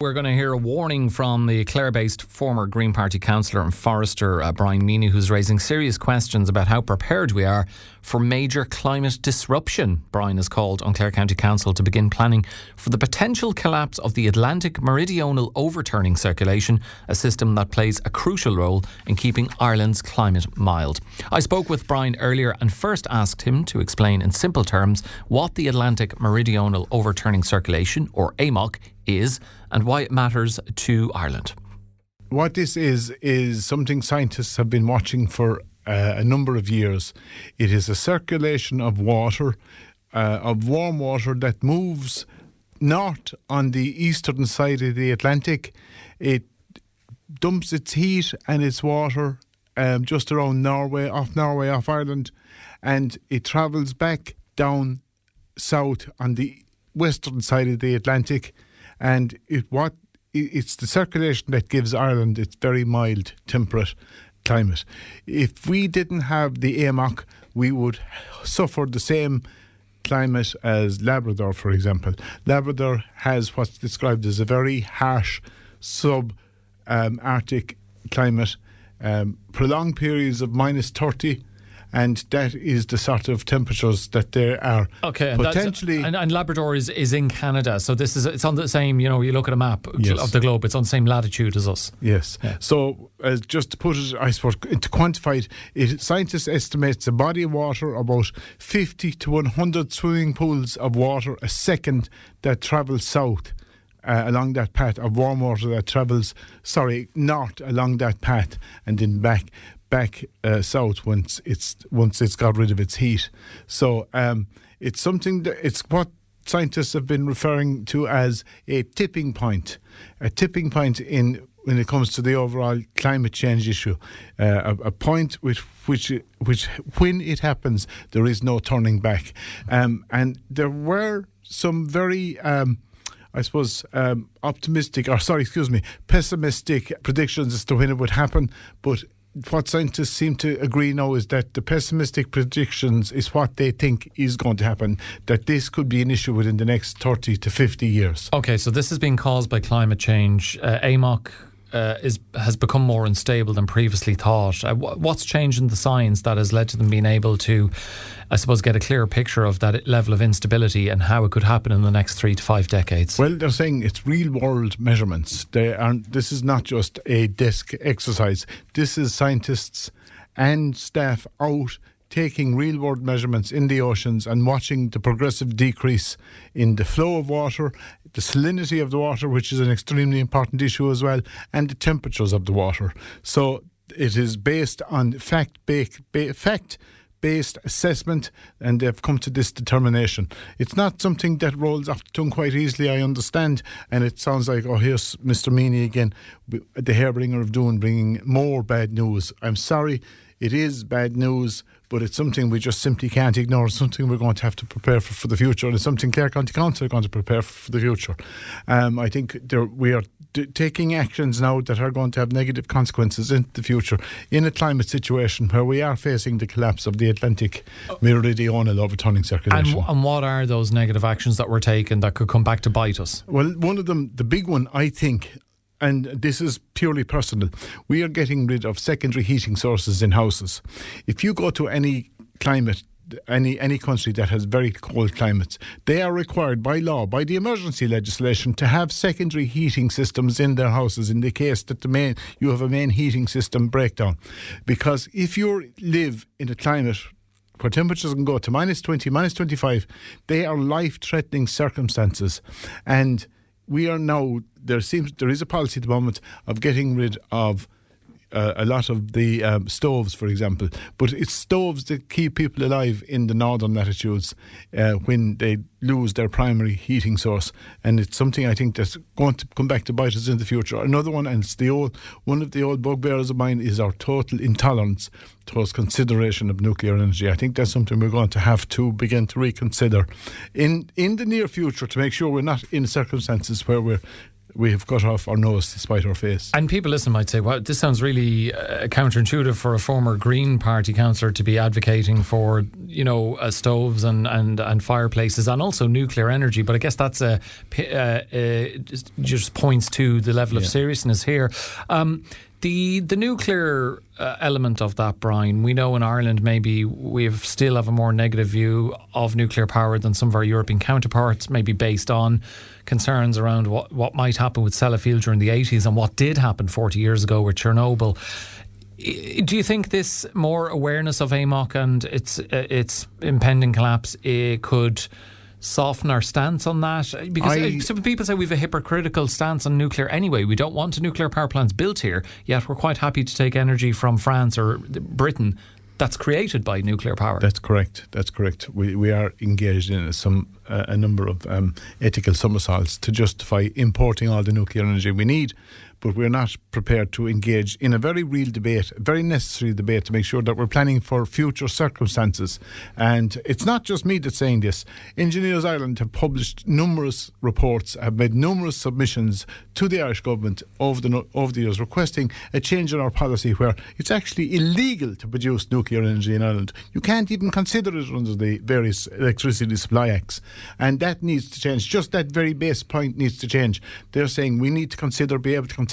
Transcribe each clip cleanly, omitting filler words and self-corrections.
We're going to hear a warning from the Clare-based former Green Party councillor and forester Brian Meaney, who's raising serious questions about how prepared we are for major climate disruption. Brian has called on Clare County Council to begin planning for the potential collapse of the Atlantic Meridional Overturning circulation, a system that plays a crucial role in keeping Ireland's climate mild. I spoke with Brian earlier and first asked him to explain in simple terms what the Atlantic Meridional Overturning circulation, or AMOC, is and why it matters to Ireland. What this is something scientists have been watching for a number of years. It is a circulation of water, of warm water that moves north on the eastern side of the Atlantic. It dumps its heat and its water just around Norway, off Ireland, and it travels back down south on the western side of the Atlantic. And it's the circulation that gives Ireland its very mild, temperate climate. If we didn't have the AMOC, we would suffer the same climate as Labrador, for example. Labrador has what's described as a very harsh sub-Arctic climate, prolonged periods of minus 30. And that is the sort of temperatures that there are. Okay, potentially. And Labrador is in Canada, so it's on the same. You look at a map of the globe; it's on the same latitude as us. Yes. Yeah. So, just to put it, I suppose, to quantify it, scientists estimate a body of water about 50 to 100 swimming pools of water a second that travels south. Along that path of warm water that travels, north along that path and then back south once it's got rid of its heat. So it's something that it's what scientists have been referring to as a tipping point in when it comes to the overall climate change issue, a point which when it happens there is no turning back. And there were some very pessimistic predictions as to when it would happen, but what scientists seem to agree now is that the pessimistic predictions is what they think is going to happen, that this could be an issue within the next 30 to 50 years. Okay, so this has been caused by climate change. AMOC has become more unstable than previously thought. What's changed in the science that has led to them being able to, I suppose, get a clearer picture of that level of instability and how it could happen in the next 3 to 5 decades? Well, they're saying it's real-world measurements. This is not just a desk exercise. This is scientists and staff out taking real-world measurements in the oceans and watching the progressive decrease in the flow of water, the salinity of the water, which is an extremely important issue as well, and the temperatures of the water. So it is based on fact-based assessment, and they've come to this determination. It's not something that rolls off the tongue quite easily, I understand, and it sounds like, here's Mr. Meaney again, the hairbringer of doom, bringing more bad news. I'm sorry, it is bad news, but it's something we just simply can't ignore. It's something we're going to have to prepare for the future, and it's something Clare County Council are going to prepare for the future. I think we are taking actions now that are going to have negative consequences in the future in a climate situation where we are facing the collapse of the Atlantic Meridional Overturning circulation. And what are those negative actions that we're taking that could come back to bite us? Well, one of them, the big one, I think, and this is purely personal, we are getting rid of secondary heating sources in houses. If you go to any climate, any country that has very cold climates, they are required by law, by the emergency legislation, to have secondary heating systems in their houses in the case that you have a main heating system breakdown. Because if you live in a climate where temperatures can go to minus 20, minus 25, they are life-threatening circumstances. And we are now, there is a policy at the moment of getting rid of a lot of the stoves, for example. But it's stoves that keep people alive in the northern latitudes when they lose their primary heating source. And it's something I think that's going to come back to bite us in the future. Another one, and it's one of the old bugbears of mine, is our total intolerance towards consideration of nuclear energy. I think that's something we're going to have to begin to reconsider in the near future to make sure we're not in circumstances where we're we have cut off our nose to spite our face. And people listening might say, well, this sounds really counterintuitive for a former Green Party councillor to be advocating for, stoves and fireplaces and also nuclear energy. But I guess that's just points to the level of seriousness here. The nuclear element of that, Brian, we know in Ireland maybe we still have a more negative view of nuclear power than some of our European counterparts, maybe based on concerns around what might happen with Sellafield during the 80s and what did happen 40 years ago with Chernobyl. Do you think this more awareness of AMOC and its impending collapse could soften our stance on that? Because some people say we've a hypocritical stance on nuclear anyway. We don't want nuclear power plants built here, yet we're quite happy to take energy from France or Britain that's created by nuclear power. That's correct. We are engaged in a number of ethical somersaults to justify importing all the nuclear energy we need, but we're not prepared to engage in a very real debate, a very necessary debate to make sure that we're planning for future circumstances. And it's not just me that's saying this. Engineers Ireland have published numerous reports, have made numerous submissions to the Irish government over the years requesting a change in our policy where it's actually illegal to produce nuclear energy in Ireland. You can't even consider it under the various electricity supply acts. And that needs to change. Just that very base point needs to change. They're saying we need to be able to consider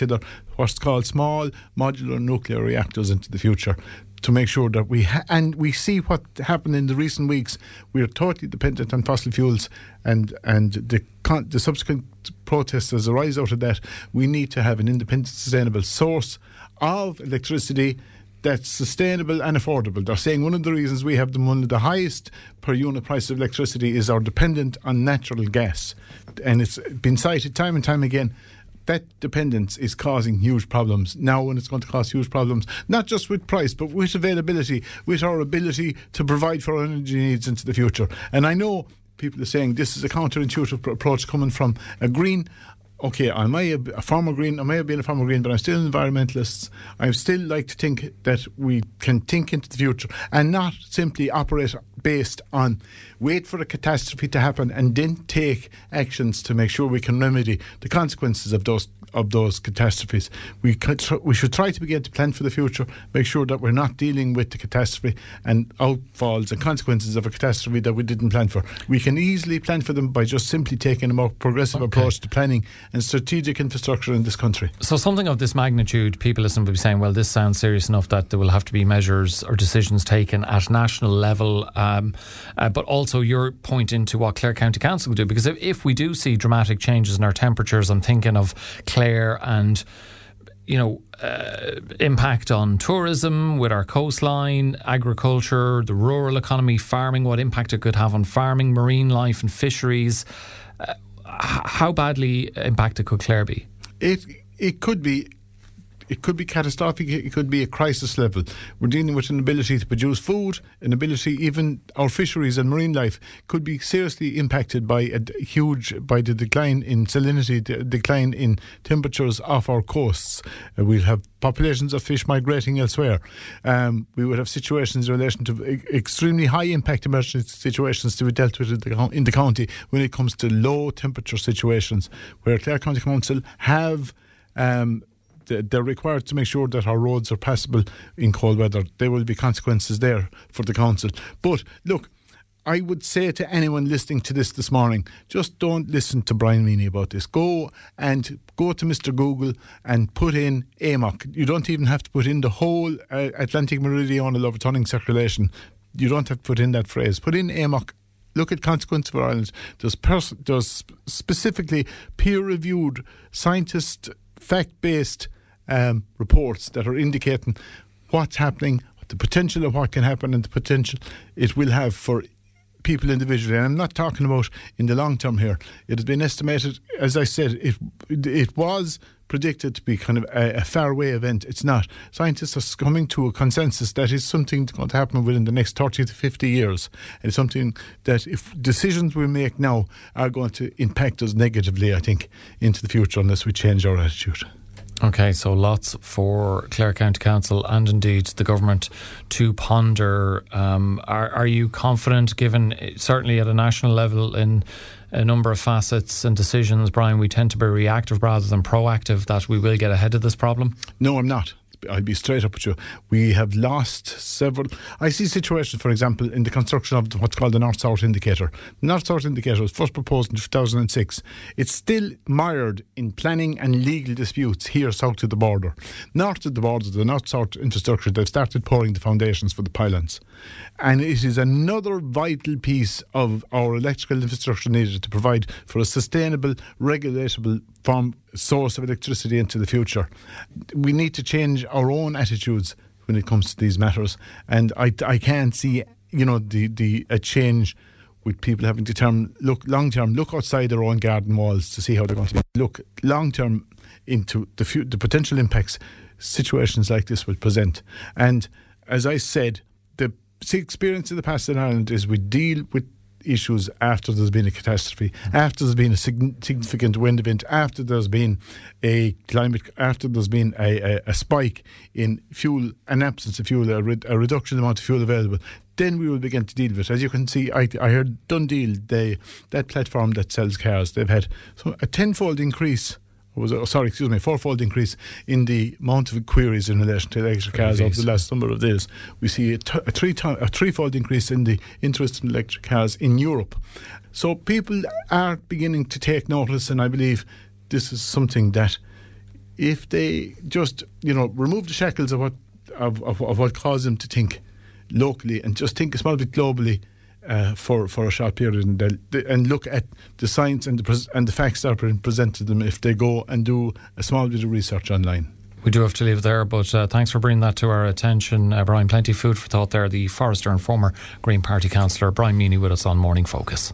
what's called small modular nuclear reactors into the future to make sure that we see what happened in the recent weeks. We are totally dependent on fossil fuels and the subsequent protests as arise out of that. We need to have an independent, sustainable source of electricity that's sustainable and affordable. They're saying one of the reasons we have one of the highest per unit price of electricity is our dependence on natural gas. And it's been cited time and time again. That dependence is causing huge problems now, and it's going to cause huge problems, not just with price, but with availability, with our ability to provide for our energy needs into the future. And I know people are saying this is a counterintuitive approach coming from a Green. Okay, I may have a former Green, I may have been a former Green, but I'm still an environmentalist. I still like to think that we can think into the future and not simply operate based on wait for a catastrophe to happen and then take actions to make sure we can remedy the consequences of those catastrophes. We should try to begin to plan for the future, make sure that we're not dealing with the catastrophe and outfalls and consequences of a catastrophe that we didn't plan for. We can easily plan for them by just simply taking a more progressive approach to planning and strategic infrastructure in this country. So something of this magnitude, people listening will be saying, well, this sounds serious enough that there will have to be measures or decisions taken at national level, but also you're pointing to what Clare County Council will do, because if we do see dramatic changes in our temperatures, I'm thinking of Clare and impact on tourism with our coastline, agriculture, the rural economy, farming, what impact it could have on farming, marine life and fisheries. How badly impacted could Clare be? It could be. It could be catastrophic. It could be a crisis level. We're dealing with an ability to produce food, an ability, even our fisheries and marine life could be seriously impacted by the decline in salinity, the decline in temperatures off our coasts. We'll have populations of fish migrating elsewhere. We would have situations in relation to extremely high impact emergency situations to be dealt with in the county when it comes to low temperature situations, where Clare County Council have they're required to make sure that our roads are passable in cold weather. There will be consequences there for the council. But look, I would say to anyone listening to this morning, just don't listen to Brian Meaney about this. Go to Mr. Google and put in AMOC. You don't even have to put in the whole Atlantic Meridional Overturning circulation. You don't have to put in that phrase. Put in AMOC. Look at consequences for Ireland. There's specifically peer-reviewed, scientist, fact-based reports that are indicating what's happening, the potential of what can happen and the potential it will have for people individually. And I'm not talking about in the long term here. It has been estimated, as I said, it was predicted to be kind of a faraway event. It's not. Scientists are coming to a consensus that is something that's going to happen within the next 30 to 50 years. And it's something that if decisions we make now are going to impact us negatively, I think, into the future unless we change our attitude. Okay, so lots for Clare County Council and indeed the government to ponder. Are you confident, given certainly at a national level in a number of facets and decisions, Brian, we tend to be reactive rather than proactive, that we will get ahead of this problem? No, I'm not. I'll be straight up with you. We have lost several. I see situations, for example, in the construction of what's called the North-South indicator. The North-South indicator was first proposed in 2006. It's still mired in planning and legal disputes here south of the border. North of the border, the North-South infrastructure, they've started pouring the foundations for the pylons. And it is another vital piece of our electrical infrastructure needed to provide for a sustainable, regulatable source of electricity into the future. We need to change our own attitudes when it comes to these matters, and I can't see a change with people having to look long term, look outside their own garden walls to see how they're going to look long term into the potential impacts situations like this will present. And as I said, the experience of the past in Ireland is we deal with issues after there's been a catastrophe, after there's been a significant wind event, after there's been a spike in fuel, an absence of fuel, a reduction in the amount of fuel available. Then we will begin to deal with it. As you can see, I heard Dundee, that platform that sells cars, they've had a fourfold increase in the amount of queries in relation to electric cars over the last number of days. We see a threefold increase in the interest in electric cars in Europe. So people are beginning to take notice, and I believe this is something that if they just remove the shackles of what caused them to think locally and just think a small bit globally, for a short period, and look at the science and the facts that are presented to them if they go and do a small bit of research online. We do have to leave there, but thanks for bringing that to our attention, Brian. Plenty of food for thought there. The Forester and former Green Party councillor Brian Meaney with us on Morning Focus.